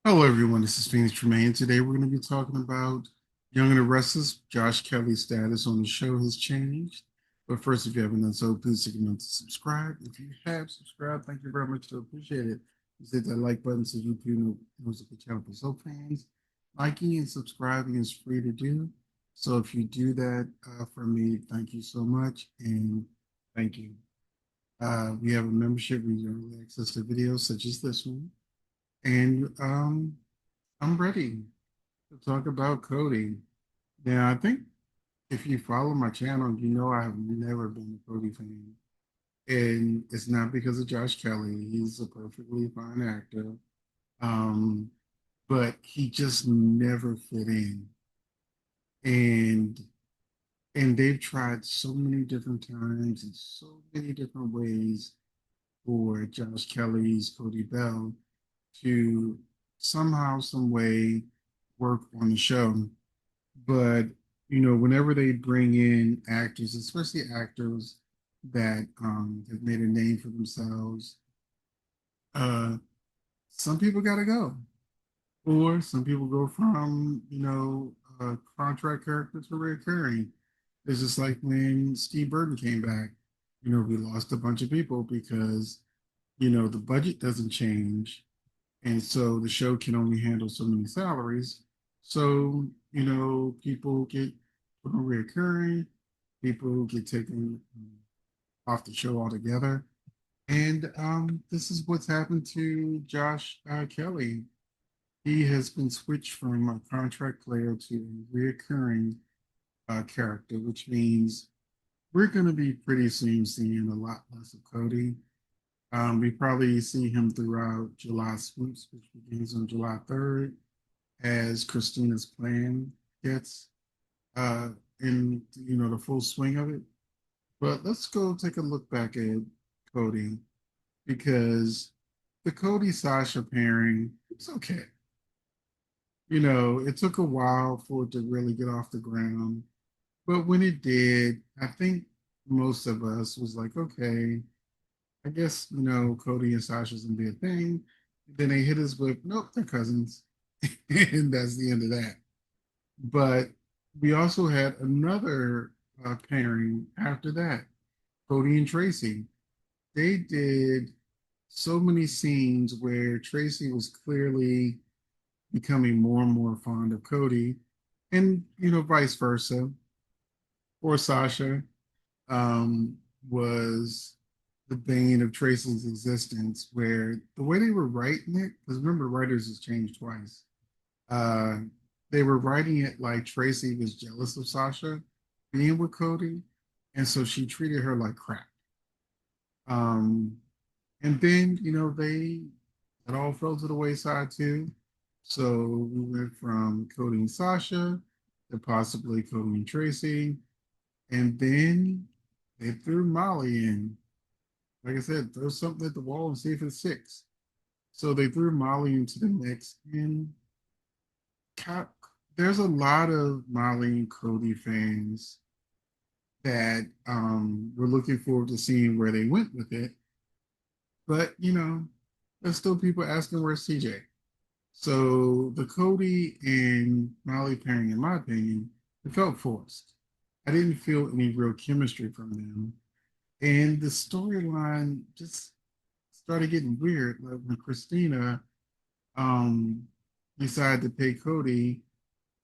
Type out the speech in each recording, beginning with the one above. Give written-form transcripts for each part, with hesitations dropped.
Hello, everyone. This is Phoenix Tremaine. Today, we're going to be talking about Young and the Restless. Josh Kelly's status on the show has changed. But first, if you haven't done so, please take a minute to subscribe. If you have subscribed, thank you very much. I appreciate it. Just hit that like button so YouTube knows the channel for so fans. Liking and subscribing is free to do. So if you do that for me, thank you so much. And thank you. We have a membership where you can access to videos such as this one. And I'm ready to talk about Cody. Now, I think if you follow my channel, you know I have never been a Cody fan. And it's not because of Josh Kelly. He's a perfectly fine actor. Um, but he just never fit in. And they've tried so many different times and so many different ways for Josh Kelly's Cody Bell to somehow, some way work on the show. But whenever they bring in actors, especially actors that have made a name for themselves, uh, some people got to go, or some people go from contract character to recurring. It's just like when Steve Burton came back. We lost a bunch of people because the budget doesn't change, and so the show can only handle so many salaries. So, people get put on reoccurring, people get taken off the show altogether. And this is what's happened to Josh Kelly. He has been switched from a contract player to a reoccurring character, which means we're going to be pretty soon seeing a lot less of Cody. We probably see him throughout July Swoops, which begins on July 3rd, as Christina's plan gets uh, in the full swing of it. But let's go take a look back at Cody because the Cody Sasha pairing, it's okay. It took a while for it to really get off the ground, but when it did, I think most of us was like, okay, I guess Cody and Sasha's gonna be a thing. Then they hit us with, nope, they're cousins, and that's the end of that. But we also had another pairing after that, Cody and Tracy. They did so many scenes where Tracy was clearly becoming more and more fond of Cody, and vice versa. Poor Sasha um, was the bane of Tracy's existence, where the way they were writing it, because remember, writers has changed twice. Uh, they were writing it like Tracy was jealous of Sasha being with Cody, and so she treated her like crap. Um, and then they it all fell to the wayside too. So we went from Cody and Sasha to possibly Cody and Tracy, and then they threw Molly in. Like I said, throw something at the wall and see if it sticks. So they threw Molly into the mix, and there's a lot of Molly and Cody fans that were looking forward to seeing where they went with it. But there's still people asking where's CJ. So the Cody and Molly pairing, in my opinion, it felt forced. I didn't feel any real chemistry from them. And the storyline just started getting weird. Like when Christina um, decided to pay Cody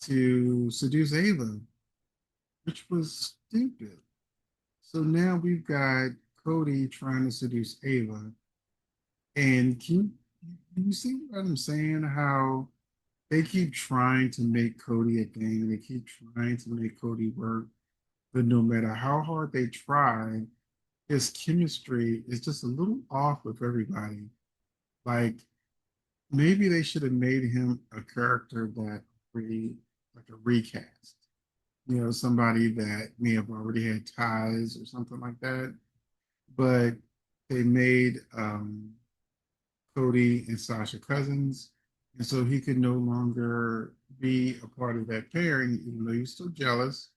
to seduce Ava, which was stupid. So now we've got Cody trying to seduce Ava. And can you see what I'm saying? How they keep trying to make Cody a thing. They keep trying to make Cody work. But no matter how hard they try, his chemistry is just a little off with everybody. Like maybe they should have made him a character that like a recast. Somebody that may have already had ties or something like that. But they made Cody and Sasha cousins, and so he could no longer be a part of that pairing, even though he was still jealous.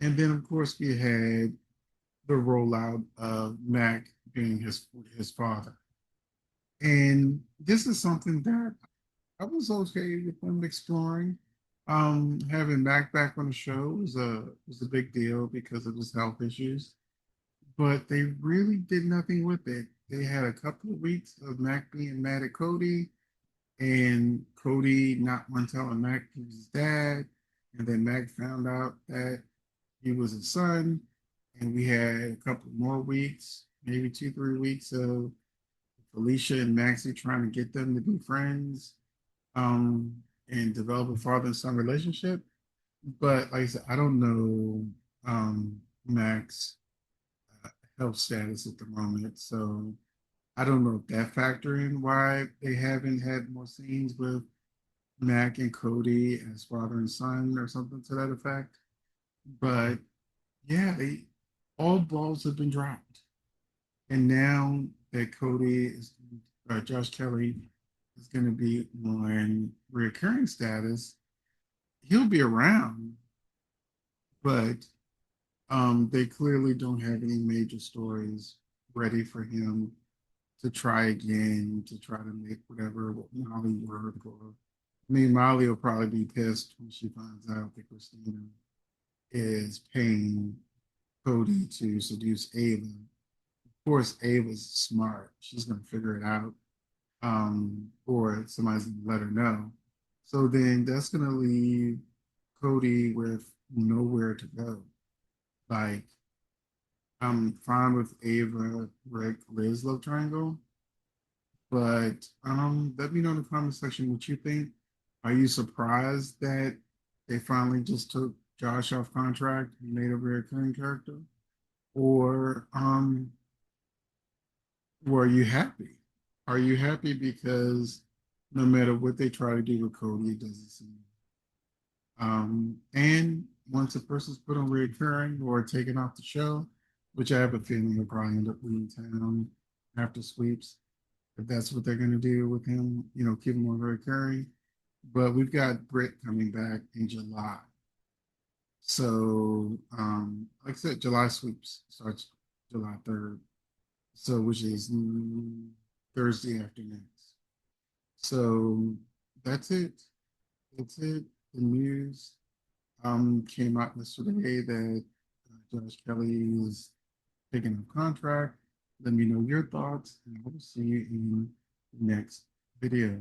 And then, of course, we had the rollout of Mac being his father. And this is something that I was okay with them exploring. Having Mac back on the show was a big deal because of his health issues, but they really did nothing with it. They had a couple of weeks of Mac being mad at Cody, and Cody not one telling Mac he was his dad, and then Mac found out that he was his son, and we had a couple more weeks, maybe 2, 3 weeks of Felicia and Maxie trying to get them to be friends, and develop a father and son relationship. But like I said, I don't know Max uh, health status at the moment, so I don't know if that factor in why they haven't had more scenes with Mac and Cody as father and son or something to that effect. But yeah, they all balls have been dropped, and now that Cody is Josh Kelly is going to be on recurring status, he'll be around, but they clearly don't have any major stories ready for him to try again to try to make whatever Molly work. Or I mean, Molly will probably be pissed when she finds out that Christina is paying Cody to seduce Ava. Of course, Ava's smart; she's gonna figure it out, or somebody's gonna let her know. So then that's gonna leave Cody with nowhere to go. Like, I'm fine with Ava, Rick, Liz love triangle, but let me know in the comment section what you think. Are you surprised that they finally just took Josh off contract and made a recurring character? Or were you happy? Are you happy because no matter what they try to do with Cody, it doesn't seem. And once a person's put on recurring or taken off the show, which I have a feeling he'll probably end up leaving town after sweeps, if that's what they're going to do with him, keep him on recurring. But we've got Britt coming back in July. So, like I said, July sweeps starts July 3rd. So, which is Thursday afternoons. So, that's it. That's it. The news came out yesterday that Josh Kelly is taking a contract. Let me know your thoughts, and I will see you in the next video.